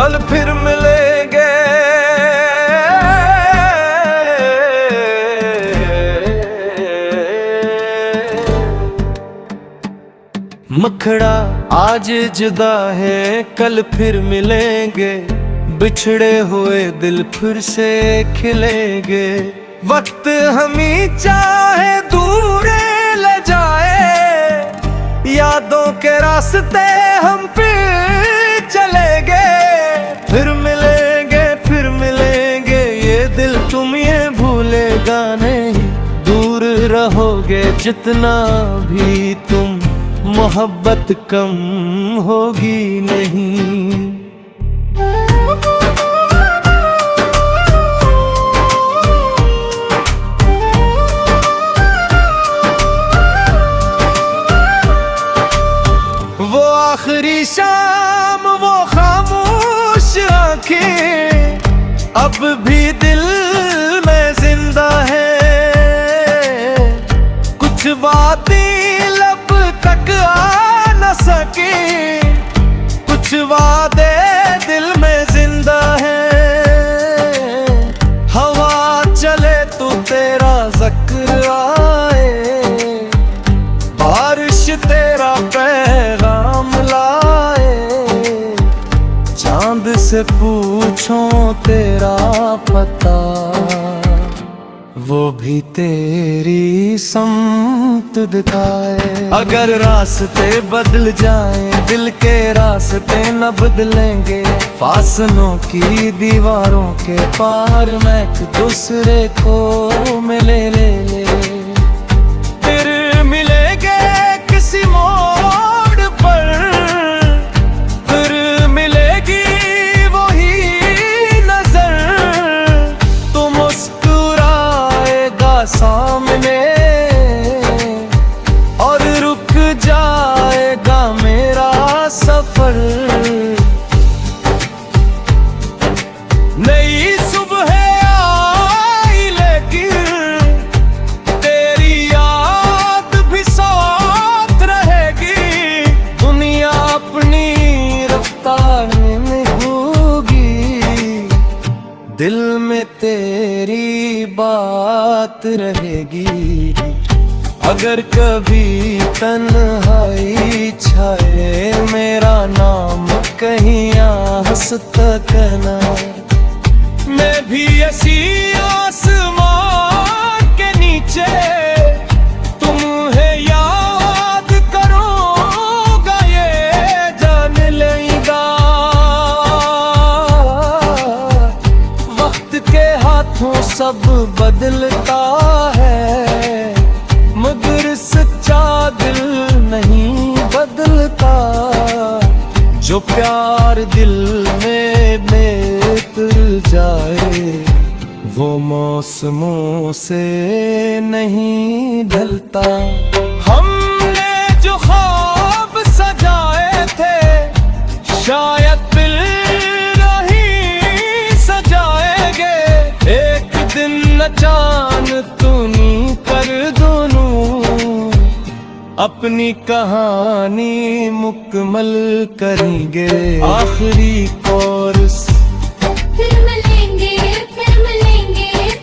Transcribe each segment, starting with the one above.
कल फिर मिलेंगे। मखड़ा आज जुदा है, कल फिर मिलेंगे। बिछड़े हुए दिल फिर से खिलेंगे। वक्त हमी चाहे दूर ले जाए, यादों के रास्ते हम पे चलेंगे। फिर मिलेंगे, फिर मिलेंगे, ये दिल तुम ये भूलेगा नहीं। दूर रहोगे जितना भी तुम, मोहब्बत कम होगी नहीं। वो आखिरी शाम, वो खामोश आंखें अब भी दिल में जिंदा है। कुछ बातें लब तक आ न सके, कुछ वादे दिल में जिंदा है। हवा चले तो तेरा जिक्र आए, बारिश तेरा पैगाम लाए। चांद से पूछो तेरा पता, वो भी तेरी समत दिखाए। अगर रास्ते बदल जाएं, दिल के रास्ते न बदलेंगे। फासलों की दीवारों के पार में एक दूसरे को मिले ले। फिर मिलेंगे किसी मोड़ पर, फिर मिलेगी वही नजर। तो मुस्कुराएगा सामने और रुक जाएगा मेरा सफर। नई सुबह आई लेकिन तेरी याद भी साथ रहेगी। दुनिया अपनी रफ्तार में होगी, दिल में तेरी बात रहेगी। अगर कभी तन्हाई छाए, मेरा नाम कहीं हंसता कहना। मैं भी ऐसी आसमान के नीचे तुम्हें याद करूंगा, ये जान लेगा। वक्त के हाथों सब बदलता है, मगर सच्चा दिल नहीं बदलता। जो प्यार दिल में बेहतर जाए, वो मौसमों से नहीं ढलता। हमने जो ख्वाब सजाए थे, शायद दिल नहीं सजाएंगे। एक दिन अचानक तूनी कर दोनों अपनी कहानी मुकम्मल करेंगे। आखिरी कोरस। फिर मिलेंगे,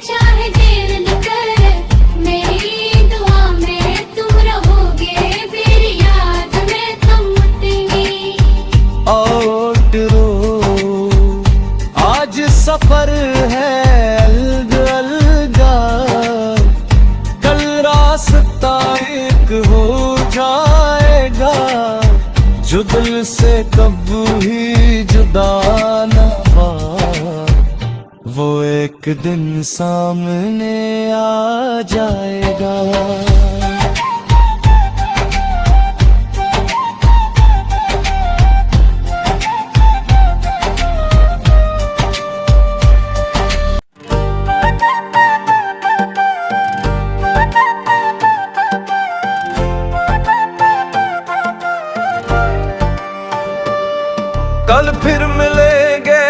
चाहे देर न करे। मेरी दुआ में तुम रहोगे, मेरी याद में तुम उठेंगी। और आज सफर है अलग-अलगा, कल रास्ता एक हो जाएगा। जो दिल से कभी जुदा न हुआ, वो एक दिन सामने आ जाएगा। कल फिर मिलेंगे।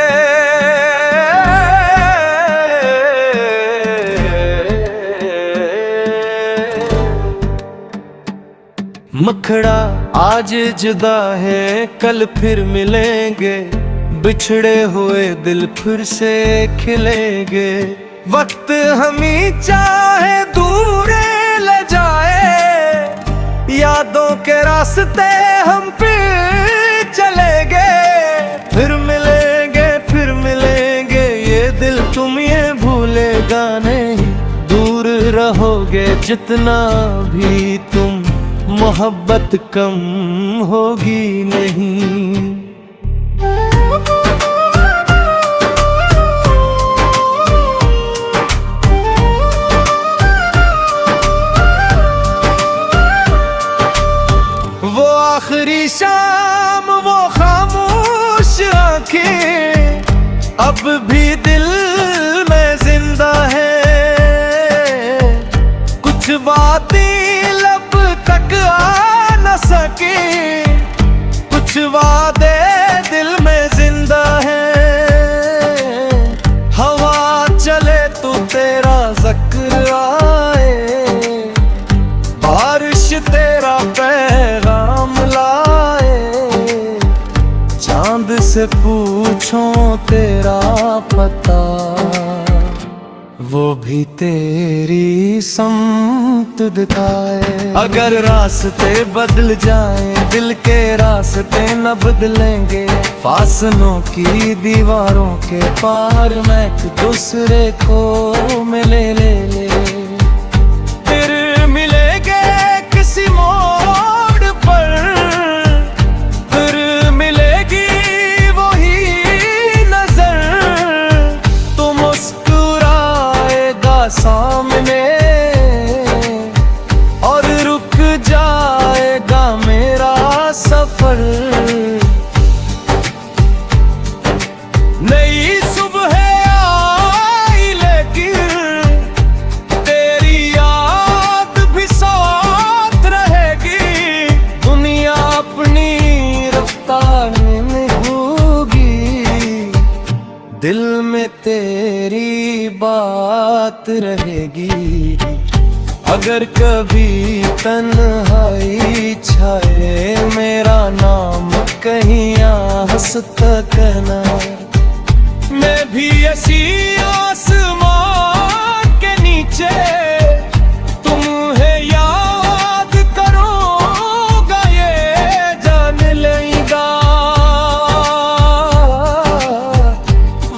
मखड़ा आज जुदा है, कल फिर मिलेंगे। बिछड़े हुए दिल फिर से खिलेंगे। वक्त हमी चाहे दूर ले जाए, यादों के रास्ते हम फिर चलेंगे। फिर मिलेंगे ये दिल तुम ये भूलेगा नहीं। दूर रहोगे जितना भी तुम, मोहब्बत कम होगी नहीं। वो आखिरी शाम, वो खामोश आंखें अब भी दिल में जिंदा है। कुछ बातें लब तक आ न सके, कुछ वादे दिल में जिंदा है। हवा चले तो तेरा जिक्र आए, बारिश तेरा पैगाम लाए। चांद से पूछो तेरा पता, वो भी तेरी समत दिखाए। अगर रास्ते बदल जाएं, दिल के रास्ते न बदलेंगे। फासलों की दीवारों के पार में एक दूसरे को मिले ले। फिर मिलेंगे किसी मोड़ पर, फिर मिलेगी वही नजर। तो मुस्कुराएगा सामने और रुक जाएगा मेरा सफर। नई सुबह आई लेकिन तेरी याद भी साथ रहेगी। दुनिया अपनी रफ्तार में होगी, दिल में तेरी बात रहेगी। अगर कभी तन्हाई छाए, मेरा नाम कहीं हंसता कहना। मैं भी ऐसी आसमान के नीचे तुम्हें याद करूंगा, ये जान लेगा।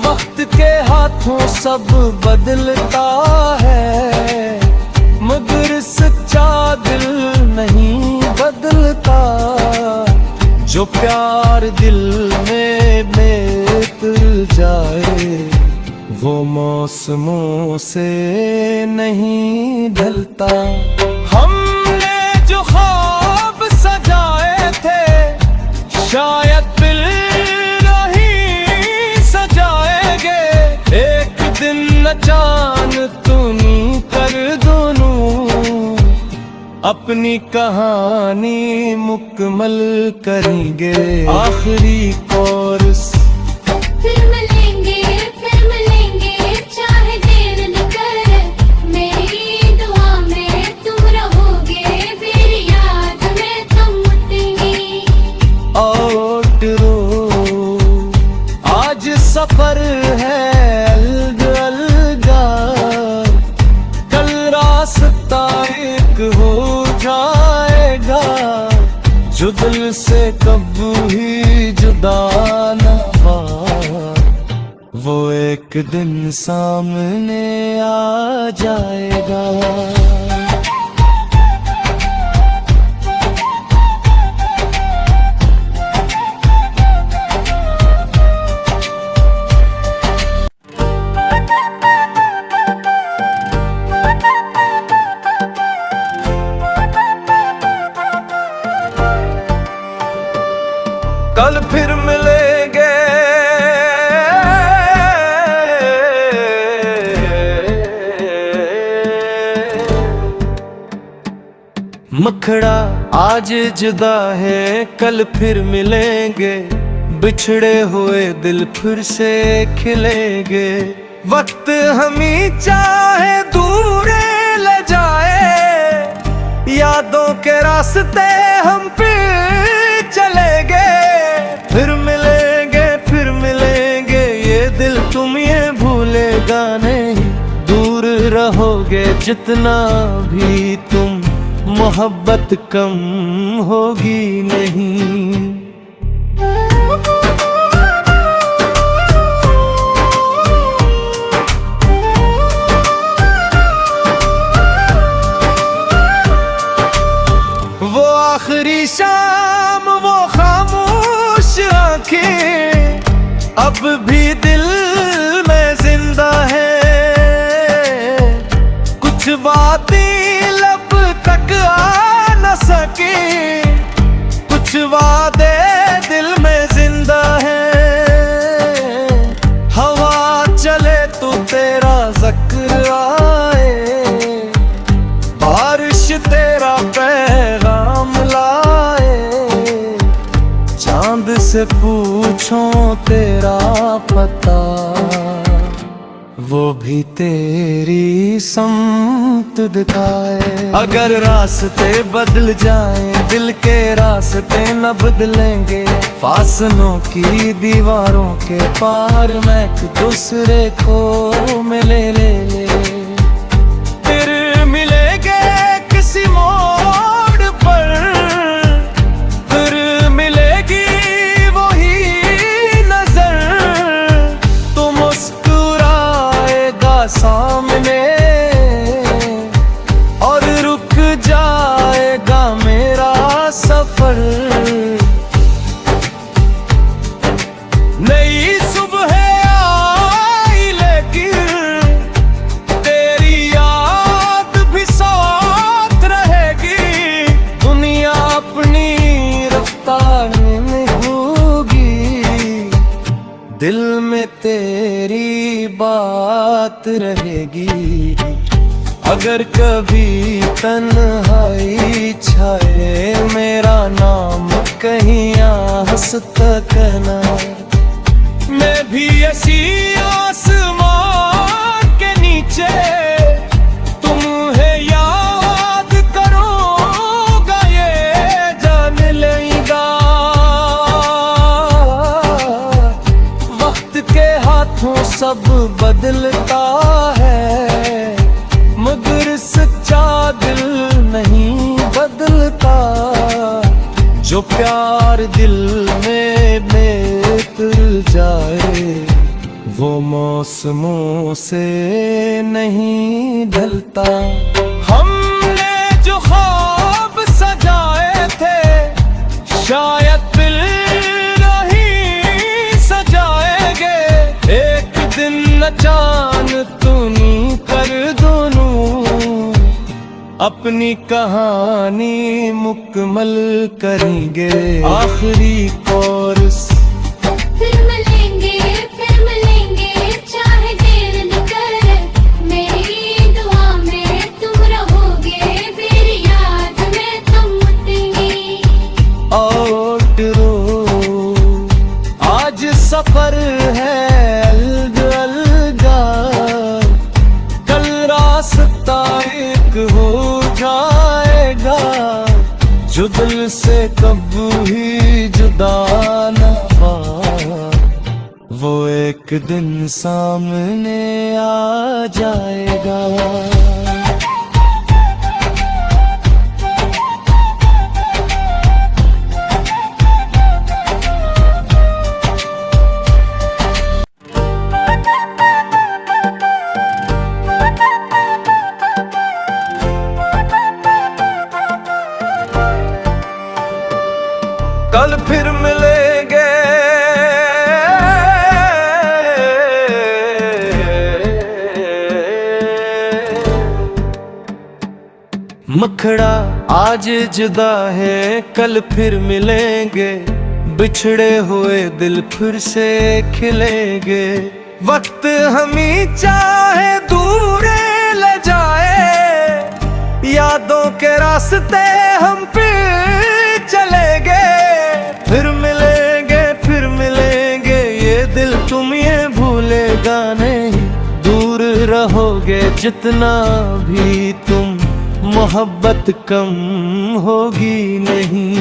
वक्त के हाथों सब बदलता है, मगर सच्चा दिल नहीं बदलता। जो प्यार दिल में बेहतर जाए, वो मौसमों से नहीं ढलता। हमने जो ख्वाब सजाए थे, शायद दिल नहीं सजाएंगे। एक दिन अचानक तुनी कर दोनों अपनी कहानी मुकम्मल करेंगे। आखिरी कोरस। फिर मिलेंगे चाहे देर न करे। मेरी दुआ में तुम रहोगे, मेरी याद में तुम उठेंगी। और रो आज सफर है अलग-अलग, कल रास्ता एक हो जाएगा। जो दिल से कभी जुदा न हुआ, वो एक दिन सामने आ जाएगा। कल फिर मिलेंगे, मखड़ा आज जुदा है, कल फिर मिलेंगे। बिछड़े हुए दिल फिर से खिलेंगे। वक्त हमी चाहे दूर ले जाए, यादों के रास्ते हम फिर चलेंगे। फिर मिलेंगे रहोगे जितना भी तुम, मोहब्बत कम होगी नहीं। वो आखिरी शाम, वो खामोश आंखें अब भी दिल में जिंदा है। कुछ बातें लब तक आ न सके, कुछ वादे दिल में जिंदा है। हवा चले तो तेरा जिक्र आए, बारिश तेरा पैगाम लाए। चांद से पूछो तेरा पता, वो भी तेरी समत दिखाए। अगर रास्ते बदल जाएं, दिल के रास्ते न बदलेंगे। फासलों की दीवारों के पार में एक दूसरे को मिले ले ले। फिर मिलेंगे किसी मोड़ पर, फिर मिलेगी वही नजर। तो मुस्कुराएगा सामने और रुक जाएगा मेरा सफर। नई सुबह आई लेकिन तेरी याद भी साथ रहेगी। दुनिया अपनी रफ्तार में होगी, दिल में तेरी बात रहेगी। अगर कभी तन्हाई छाए, मेरा नाम कहीं हंसता कहना। मैं भी ऐसी आसमान के नीचे तुम्हें याद करूंगा, ये जान लेगा। वक्त के हाथों सब बदलता है, मगर सच्चा दिल नहीं बदलता। जो प्यार दिल में बेहतर जाए, वो मौसमों से नहीं ढलता। हमने जो ख्वाब सजाए थे, शायद दिल नहीं सजाएंगे। एक दिन अचानक तुम कर दोनों अपनी कहानी मुकम्मल करेंगे। आखिरी कोरस फिर मिलेंगे चाहे देर न कर। मेरी दुआ में तुम रहोगे, मेरी याद में तुम उठेंगी। आउटरो आज सफर है अलग-अलगा, कल रास्ता एक हो जाएगा। जो दिल से कभी जुदा न हुआ, वो एक दिन सामने आ जाएगा। कल फिर मिलेंगे, मखड़ा आज जुदा है, कल फिर मिलेंगे। बिछड़े हुए दिल फिर से खिलेंगे। वक्त हमी चाहे दूर ले जाए, यादों के रास्ते हम पे चलेंगे। फिर मिलेंगे ये दिल तुम ये भूलेगा नहीं। दूर रहोगे जितना भी तुम, मोहब्बत कम होगी नहीं।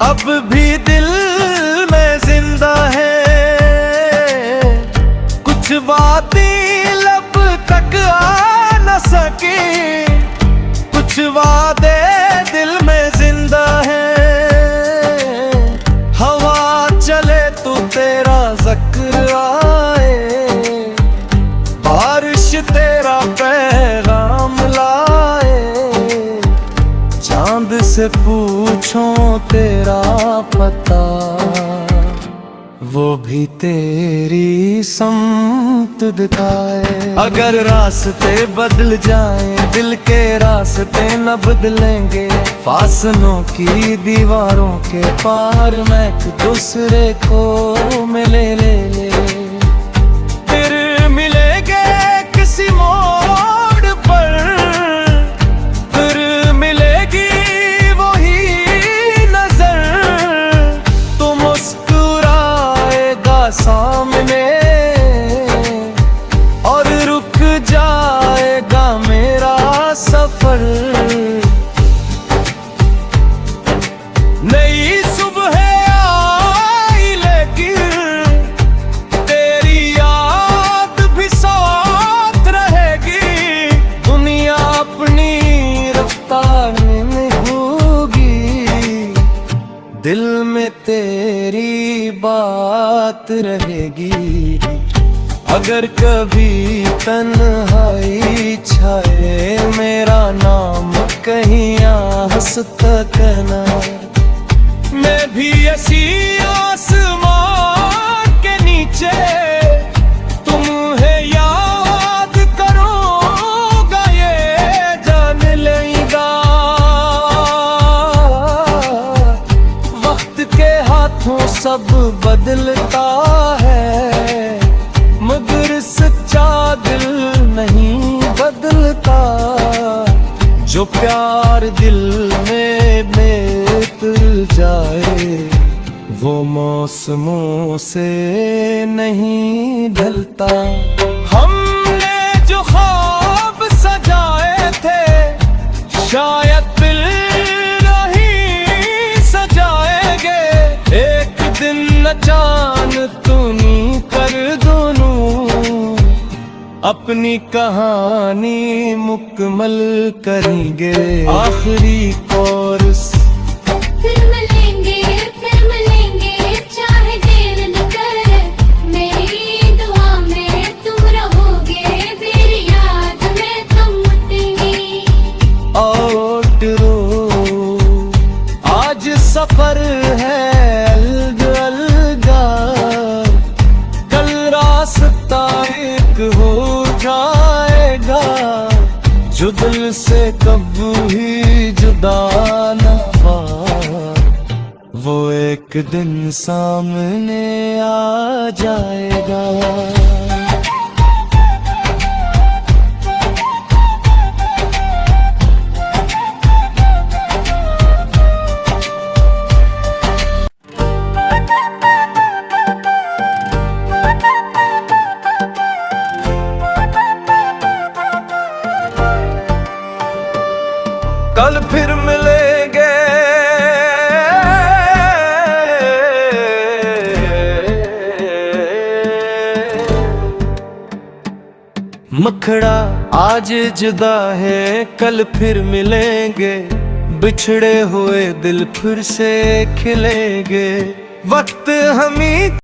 अब भी दिल में जिंदा है, कुछ बातें लब तक आ न सके, कुछ वादे दिल में जिंदा है। हवा चले तो तेरा जिक्र आए, बारिश तेरा पैगाम लाए, चांद से पूछो तेरा पता, वो भी तेरी समत दिखाए। अगर रास्ते बदल जाएं, दिल के रास्ते न बदलेंगे, फासलों की दीवारों के पार में एक दूसरे को मिले ले ले। फिर मिलेंगे किसी मोड़ पर, फिर मिलेगी वही नजर, तो मुस्कुराएगा सामने और रुक जाएगा मेरा सफर। नई सुबह आई लेकिन तेरी याद भी साथ रहेगी, दुनिया अपनी रफ्तार में नहीं होगी, दिल में तेरी बात रहेगी। अगर कभी तन्हाई छाए, मेरा नाम कहीं आस तक ना, मैं भी ऐसी आसमां के नीचे तुम्हें याद करूंगा, ये जान लेगा। वक्त के हाथों सब बदलता है, मगर सच्चा दिल नहीं बदलता। जो प्यार दिल में बेतर जाए, वो मौसमों से नहीं ढलता। हमने जो ख्वाब सजाए थे, शायद दिल नहीं सजाएंगे, एक दिन अचानक तुनी कर दोनों अपनी कहानी मुकम्मल करेंगे। आखिरी कोरस फिर मिलेंगे चाहे देर न करे, मेरी दुआ में तुम रहोगे, मेरी याद में तुम उठेंगी। औटरो आज सफर है अलग-अलगा, कल रास्ता एक हो जाएगा, जो दिल से कभी जुदा न हुआ, वो एक दिन सामने आ जाएगा। कल फिर मिलेंगे, मखड़ा आज जुदा है, कल फिर मिलेंगे, बिछड़े हुए दिल फिर से खिलेंगे। वक्त हमी